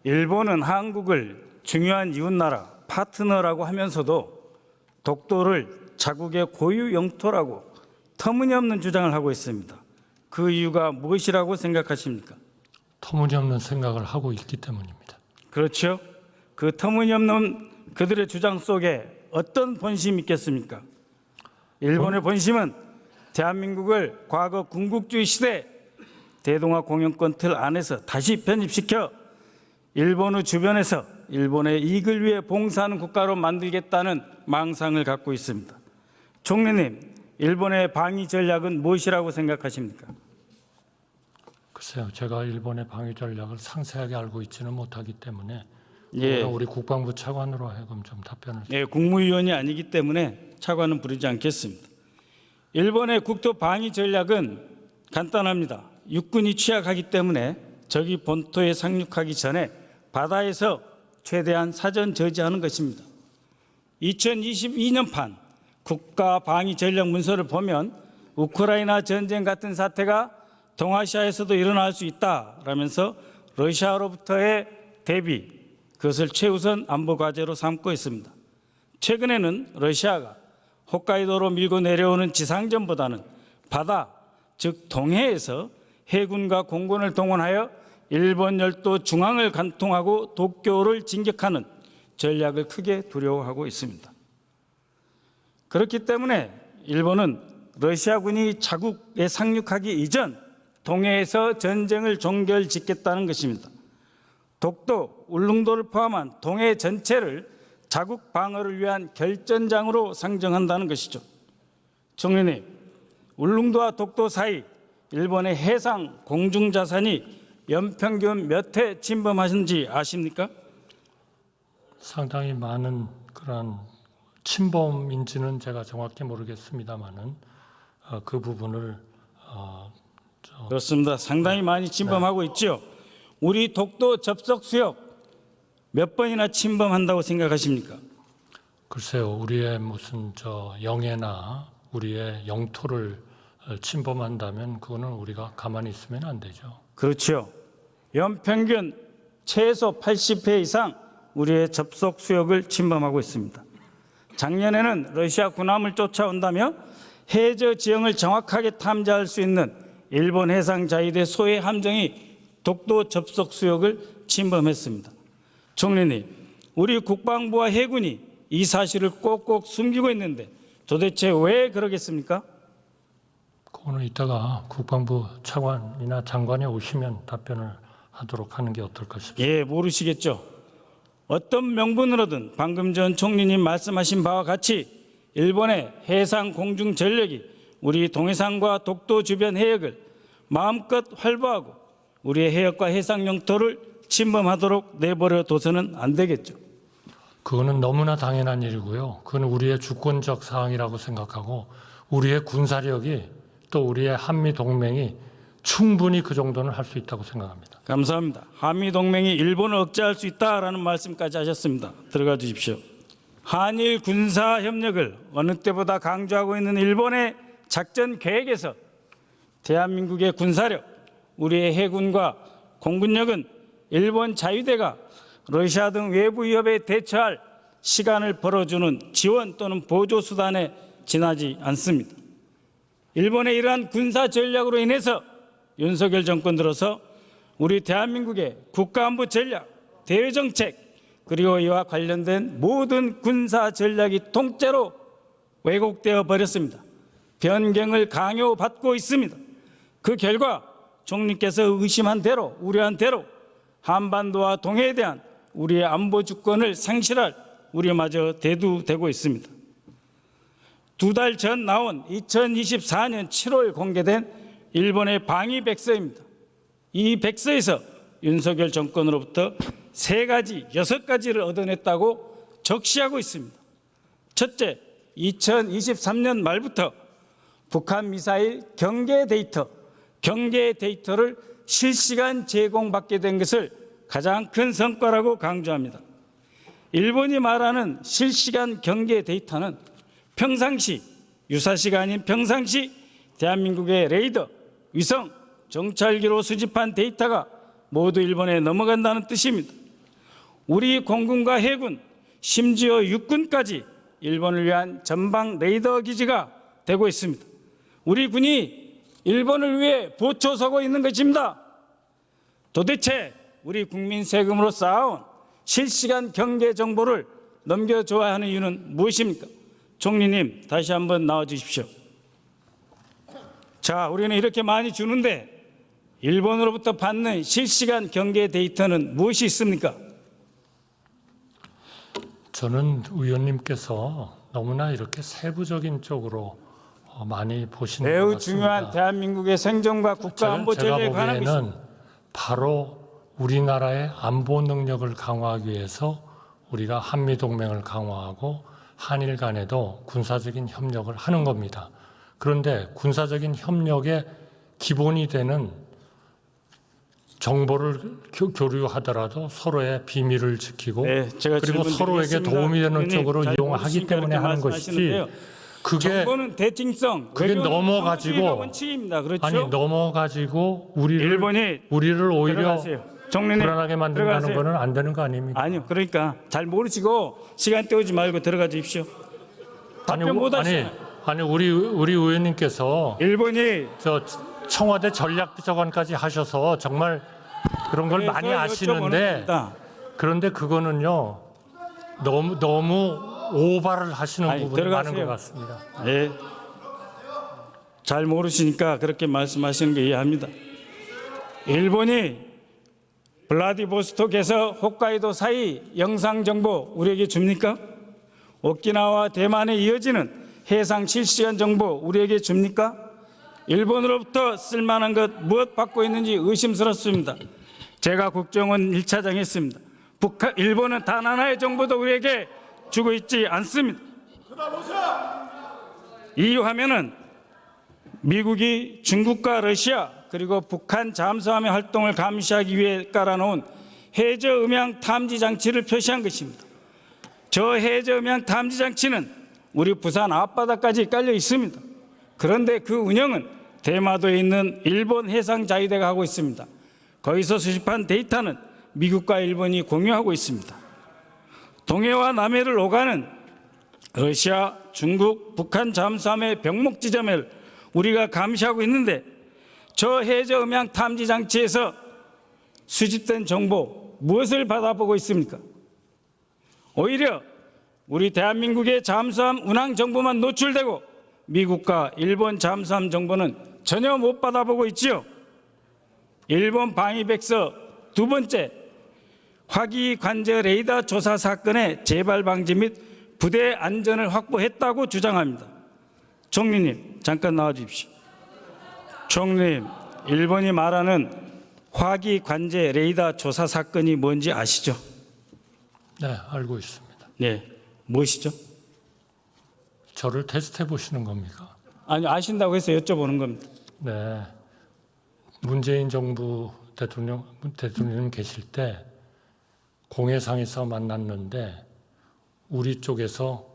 일본은 한국을 중요한 이웃나라, 파트너라고 하면서도 독도를 자국의 고유 영토라고 터무니없는 주장을 하고 있습니다. 그 이유가 무엇이라고 생각하십니까? 터무니없는 생각을 하고 있기 때문입니다. 그렇죠. 그 터무니없는 그들의 주장 속에 어떤 본심이 있겠습니까? 일본의 본심은 대한민국을 과거 군국주의 시대 대동아 공영권 틀 안에서 다시 편입시켜 일본의 주변에서 일본의 이익을 위해 봉사하는 국가로 만들겠다는 망상을 갖고 있습니다. 총리님, 일본의 방위 전략은 무엇이라고 생각하십니까? 글쎄요, 제가 일본의 방위 전략을 상세하게 알고 있지는 못하기 때문에 예, 우리 국방부 차관으로 하여금 좀 답변을. 예, 국무위원이 아니기 때문에 차관은 부르지 않겠습니다. 일본의 국토 방위 전략은 간단합니다. 육군이 취약하기 때문에 적이 본토에 상륙하기 전에 바다에서 최대한 사전 저지하는 것입니다. 2022년판 국가 방위 전략 문서를 보면 우크라이나 전쟁 같은 사태가 동아시아에서도 일어날 수 있다라면서 러시아로부터의 대비, 그것을 최우선 안보 과제로 삼고 있습니다. 최근에는 러시아가 홋카이도로 밀고 내려오는 지상전보다는 바다, 즉 동해에서 해군과 공군을 동원하여 일본 열도 중앙을 관통하고 도쿄를 진격하는 전략을 크게 두려워하고 있습니다. 그렇기 때문에 일본은 러시아군이 자국에 상륙하기 이전 동해에서 전쟁을 종결짓겠다는 것입니다. 독도, 울릉도를 포함한 동해 전체를 자국 방어를 위한 결전장으로 상정한다는 것이죠. 총리님, 울릉도와 독도 사이 일본의 해상 공중 자산이 연평균 몇 회 침범하신지 아십니까? 상당히 많은 그런 침범인지는 제가 정확히 모르겠습니다만은 그 부분을 그렇습니다. 상당히 많이 침범하고 있죠. 우리 독도 접속 수역 몇 번이나 침범한다고 생각하십니까? 글쎄요, 우리의 무슨 영해나 우리의 영토를 침범한다면 그거는 우리가 가만히 있으면 안 되죠. 그렇죠. 연평균 최소 80회 이상 우리의 접속 수역을 침범하고 있습니다. 작년에는 러시아 군함을 쫓아온다며 해저 지형을 정확하게 탐지할 수 있는 일본 해상자위대 소해 함정이 독도 접속 수역을 침범했습니다. 총리님, 우리 국방부와 해군이 이 사실을 꼭꼭 숨기고 있는데 도대체 왜 그러겠습니까? 그거는 이따가 국방부 차관이나 장관이 오시면 답변을 하도록 하는 게 어떨까 싶습니다. 예, 모르시겠죠. 어떤 명분으로든 방금 전 총리님 말씀하신 바와 같이 일본의 해상 공중 전력이 우리 동해상과 독도 주변 해역을 마음껏 활보하고 우리의 해역과 해상 영토를 침범하도록 내버려 둬서는 안 되겠죠. 그거는 너무나 당연한 일이고요. 그건 우리의 주권적 사항이라고 생각하고 우리의 군사력이 또 우리의 한미 동맹이 충분히 그 정도는 할 수 있다고 생각합니다. 감사합니다. 한미 동맹이 일본을 억제할 수 있다라는 말씀까지 하셨습니다. 들어가 주십시오. 한일 군사 협력을 어느 때보다 강조하고 있는 일본의 작전 계획에서 대한민국의 군사력, 우리의 해군과 공군력은 일본 자위대가 러시아 등 외부 위협에 대처할 시간을 벌어주는 지원 또는 보조 수단에 지나지 않습니다. 일본의 이러한 군사 전략으로 인해서 윤석열 정권 들어서 우리 대한민국의 국가안보 전략, 대외정책 그리고 이와 관련된 모든 군사 전략이 통째로 왜곡되어 버렸습니다. 변경을 강요받고 있습니다. 그 결과 총리께서 의심한 대로, 우려한 대로 한반도와 동해에 대한 우리의 안보 주권을 상실할 우려마저 대두되고 있습니다. 2달 전 나온 2024년 7월 공개된 일본의 방위 백서입니다. 이 백서에서 윤석열 정권으로부터 6가지를 얻어냈다고 적시하고 있습니다. 첫째, 2023년 말부터 북한 미사일 경계 데이터를 실시간 제공받게 된 것을 가장 큰 성과라고 강조합니다. 일본이 말하는 실시간 경계 데이터는 평상시, 유사시가 아닌 평상시 대한민국의 레이더, 위성, 정찰기로 수집한 데이터가 모두 일본에 넘어간다는 뜻입니다. 우리 공군과 해군, 심지어 육군까지 일본을 위한 전방 레이더 기지가 되고 있습니다. 우리 군이 일본을 위해 보초서고 있는 것입니다. 도대체 우리 국민 세금으로 쌓아온 실시간 경계 정보를 넘겨줘야 하는 이유는 무엇입니까? 총리님, 다시 한번 나와 주십시오. 자, 우리는 이렇게 많이 주는데 일본으로부터 받는 실시간 경계 데이터는 무엇이 있습니까? 저는 의원님께서 너무나 이렇게 세부적인 쪽으로 많이 보시는 것 매우 같습니다. 중요한 대한민국의 생존과 국가 안보 제가 전략에 관한 보기에는 것입니다. 바로 우리나라의 안보 능력을 강화하기 위해서 우리가 한미 동맹을 강화하고 한일 간에도 군사적인 협력을 하는 겁니다. 그런데 군사적인 협력의 기본이 되는 정보를 교류하더라도 서로의 비밀을 지키고 네, 제가 그리고 질문 서로에게 드리겠습니다. 도움이 되는 의원님, 쪽으로 잘 이용하기 모르시니까 때문에 이렇게 하는 것이지 말씀하시는데요. 그게 정보는 대칭성, 그게 외교는 넘어가지고 상호주의가 원칙입니다. 그렇죠? 아니 넘어가지고 일본이 우리를 오히려 들어가세요. 총리님, 불안하게 만든다는 들어가세요. 거는 안 되는 거 아닙니까? 아니요, 그러니까 잘 모르시고 시간 때우지 말고 들어가 주십시오. 답변 못 하시나요? 아니 우리 의원님께서 일본이 저 청와대 전략비서관까지 하셔서 정말 그런 걸 많이 그래서 여쭤보는 아시는데 겁니다. 그런데 그거는요 너무 오바를 하시는 아니, 부분이 많은 들어가세요. 것 같습니다. 예. 잘 모르시니까 그렇게 말씀하시는 게 이해합니다. 일본이 블라디보스톡에서 홋카이도 사이 영상 정보 우리에게 줍니까? 오키나와 대만에 이어지는 해상 실시간 정보 우리에게 줍니까? 일본으로부터 쓸만한 것 무엇 받고 있는지 의심스럽습니다. 제가 국정원 1차장 했습니다. 일본은 단 하나의 정보도 우리에게 주고 있지 않습니다. 이 화면은 미국이 중국과 러시아 그리고 북한 잠수함의 활동을 감시하기 위해 깔아놓은 해저 음향 탐지 장치를 표시한 것입니다. 저 해저 음향 탐지 장치는 우리 부산 앞바다까지 깔려 있습니다. 그런데 그 운영은 대마도에 있는 일본 해상자위대가 하고 있습니다. 거기서 수집한 데이터는 미국과 일본이 공유하고 있습니다. 동해와 남해를 오가는 러시아, 중국, 북한 잠수함의 병목 지점을 우리가 감시하고 있는데 저 해저 음향 탐지 장치에서 수집된 정보 무엇을 받아보고 있습니까? 오히려 우리 대한민국의 잠수함 운항 정보만 노출되고 미국과 일본 잠수함 정보는 전혀 못 받아보고 있지요. 일본 방위백서 두 번째 화기 관제 레이더 조사 사건의 재발 방지 및 부대 안전을 확보했다고 주장합니다. 총리님 잠깐 나와 주십시오. 총리님, 일본이 말하는 화기 관제 레이더 조사 사건이 뭔지 아시죠? 네, 알고 있습니다. 네, 무엇이죠? 저를 테스트해 보시는 겁니까? 아니 아신다고 해서 여쭤보는 겁니다. 네, 문재인 정부 대통령 계실 때 공해상에서 만났는데 우리 쪽에서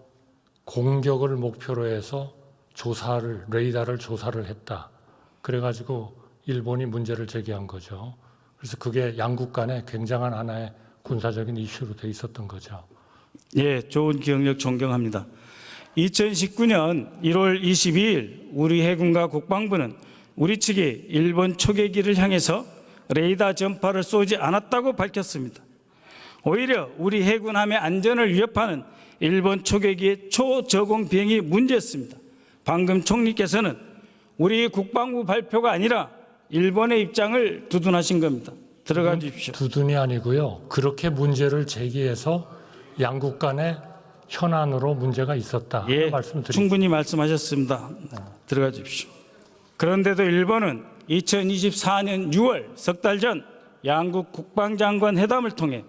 공격을 목표로 해서 레이더를 조사를 했다. 그래가지고 일본이 문제를 제기한 거죠. 그래서 그게 양국 간에 굉장한 하나의 군사적인 이슈로 돼 있었던 거죠. 예, 좋은 기억력 존경합니다. 2019년 1월 22일 우리 해군과 국방부는 우리 측이 일본 초계기를 향해서 레이더 전파를 쏘지 않았다고 밝혔습니다. 오히려 우리 해군함의 안전을 위협하는 일본 초계기의 초저공 비행이 문제였습니다. 방금 총리께서는 우리 국방부 발표가 아니라 일본의 입장을 두둔하신 겁니다. 들어가 주십시오. 두둔이 아니고요. 그렇게 문제를 제기해서 양국 간에 현안으로 문제가 있었다. 예, 말씀드립니다. 충분히 말씀하셨습니다. 들어가 주십시오. 그런데도 일본은 2024년 6월 석 달 전 양국 국방장관 회담을 통해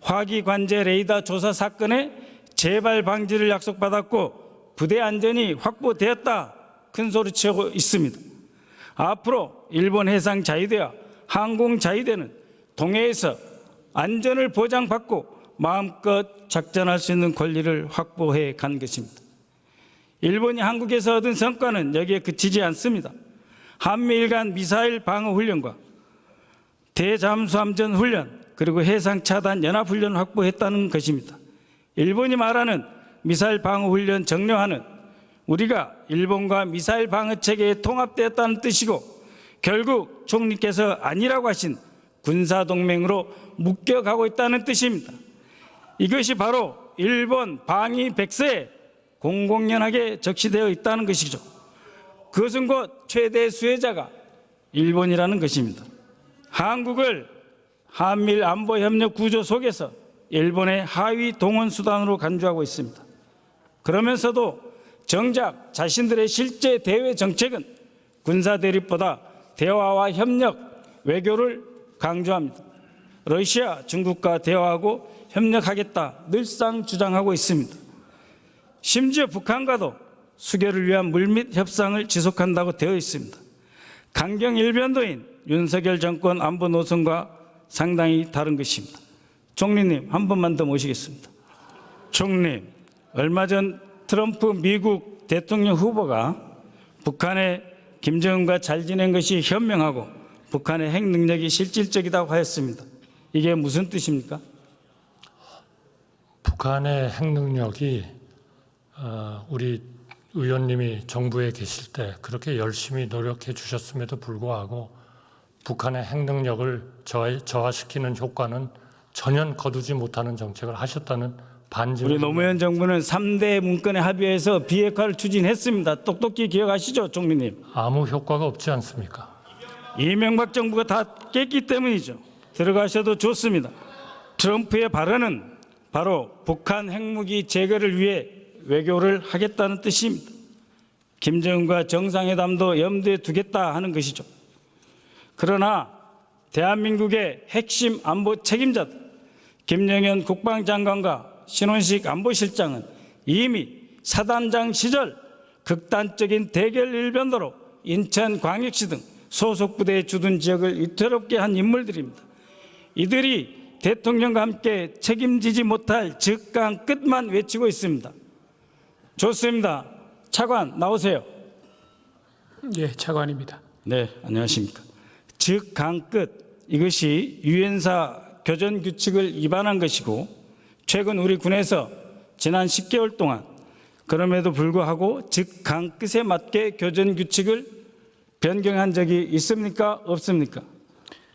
화기 관제 레이더 조사 사건의 재발 방지를 약속받았고 부대 안전이 확보되었다 큰 소리치고 있습니다. 앞으로 일본 해상 자위대와 항공 자위대는 동해에서 안전을 보장받고 마음껏 작전할 수 있는 권리를 확보해 간 것입니다. 일본이 한국에서 얻은 성과는 여기에 그치지 않습니다. 한미일 간 미사일 방어 훈련과 대잠수함전 훈련, 그리고 해상 차단 연합 훈련을 확보했다는 것입니다. 일본이 말하는 미사일 방어 훈련 정례화는 우리가 일본과 미사일 방어 체계에 통합되었다는 뜻이고 결국 총리께서 아니라고 하신 군사동맹으로 묶여가고 있다는 뜻입니다. 이것이 바로 일본 방위 백서에 공공연하게 적시되어 있다는 것이죠. 그것은 곧 최대 수혜자가 일본이라는 것입니다. 한국을 한밀 안보 협력 구조 속에서 일본의 하위 동원 수단으로 간주하고 있습니다. 그러면서도 정작 자신들의 실제 대외 정책은 군사 대립보다 대화와 협력, 외교를 강조합니다. 러시아, 중국과 대화하고 협력하겠다 늘상 주장하고 있습니다. 심지어 북한과도 수교를 위한 물밑 협상을 지속한다고 되어 있습니다. 강경 일변도인 윤석열 정권 안보 노선과 상당히 다른 것입니다. 총리님, 한 번만 더 모시겠습니다. 총리, 얼마 전 트럼프 미국 대통령 후보가 북한의 김정은과 잘 지낸 것이 현명하고 북한의 핵 능력이 실질적이라고 하였습니다. 이게 무슨 뜻입니까? 북한의 핵 능력이 우리 의원님이 정부에 계실 때 그렇게 열심히 노력해 주셨음에도 불구하고 북한의 핵 능력을 저하시키는 효과는 전혀 거두지 못하는 정책을 하셨다는 반증. 우리 노무현 정부는 3대 문건에 합의해서 비핵화를 추진했습니다. 똑똑히 기억하시죠, 총리님? 아무 효과가 없지 않습니까? 이명박 정부가 다 깼기 때문이죠. 들어가셔도 좋습니다. 트럼프의 발언은 바로 북한 핵무기 제거를 위해 외교를 하겠다는 뜻입니다. 김정은과 정상회담도 염두에 두겠다 하는 것이죠. 그러나 대한민국의 핵심 안보 책임자들 김영현 국방장관과 신원식 안보실장은 이미 사단장 시절 극단적인 대결 일변도로 인천광역시 등 소속 부대에 주둔 지역을 위태롭게 한 인물들입니다. 이들이 대통령과 함께 책임지지 못할 즉강 끝만 외치고 있습니다. 좋습니다. 차관 나오세요. 예, 차관입니다. 네, 안녕하십니까. 즉강 끝, 이것이 유엔사 교전 규칙을 위반한 것이고 최근 우리 군에서 지난 10개월 동안 그럼에도 불구하고 즉강 끝에 맞게 교전 규칙을 변경한 적이 있습니까? 없습니까?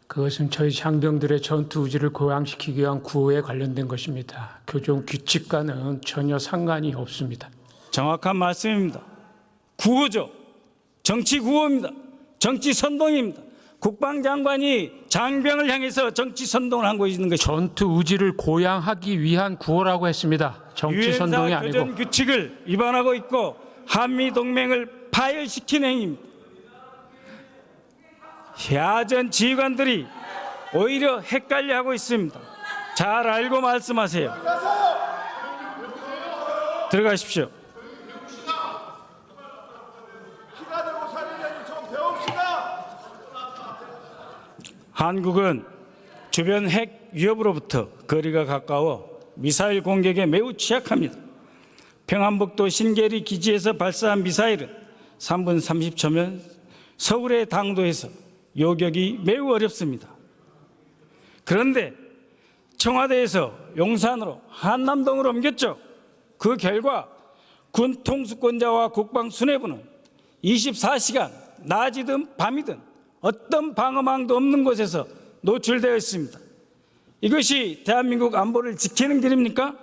그것은 저희 장병들의 전투 의지를 고양시키기 위한 구호에 관련된 것입니다. 교전 규칙과는 전혀 상관이 없습니다. 정확한 말씀입니다. 구호죠. 정치 구호입니다. 정치 선동입니다. 국방장관이 장병을 향해서 정치 선동을 하고 있는 것이죠. 전투 의지를 고양하기 위한 구호라고 했습니다. 정치 선동이 유엔사 아니고. 교전 규칙을 위반하고 있고 한미 동맹을 파열시킨 행위입니다. 야전 지휘관들이 오히려 헷갈려하고 있습니다. 잘 알고 말씀하세요. 들어가십시오. 한국은 주변 핵 위협으로부터 거리가 가까워 미사일 공격에 매우 취약합니다. 평안북도 신계리 기지에서 발사한 미사일은 3분 30초면 서울의 당도에서 요격이 매우 어렵습니다. 그런데 청와대에서 용산으로 한남동으로 옮겼죠. 그 결과 군 통수권자와 국방수뇌부는 24시간 낮이든 밤이든 어떤 방어망도 없는 곳에서 노출되어 있습니다. 이것이 대한민국 안보를 지키는 길입니까?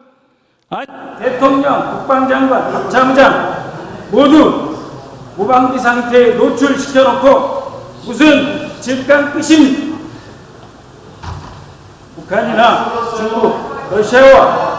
아니, 대통령, 국방장관, 합참의장 모두 무방비 상태에 노출시켜놓고 무슨 즉강 끝입니까? 북한이나 중국, 러시아와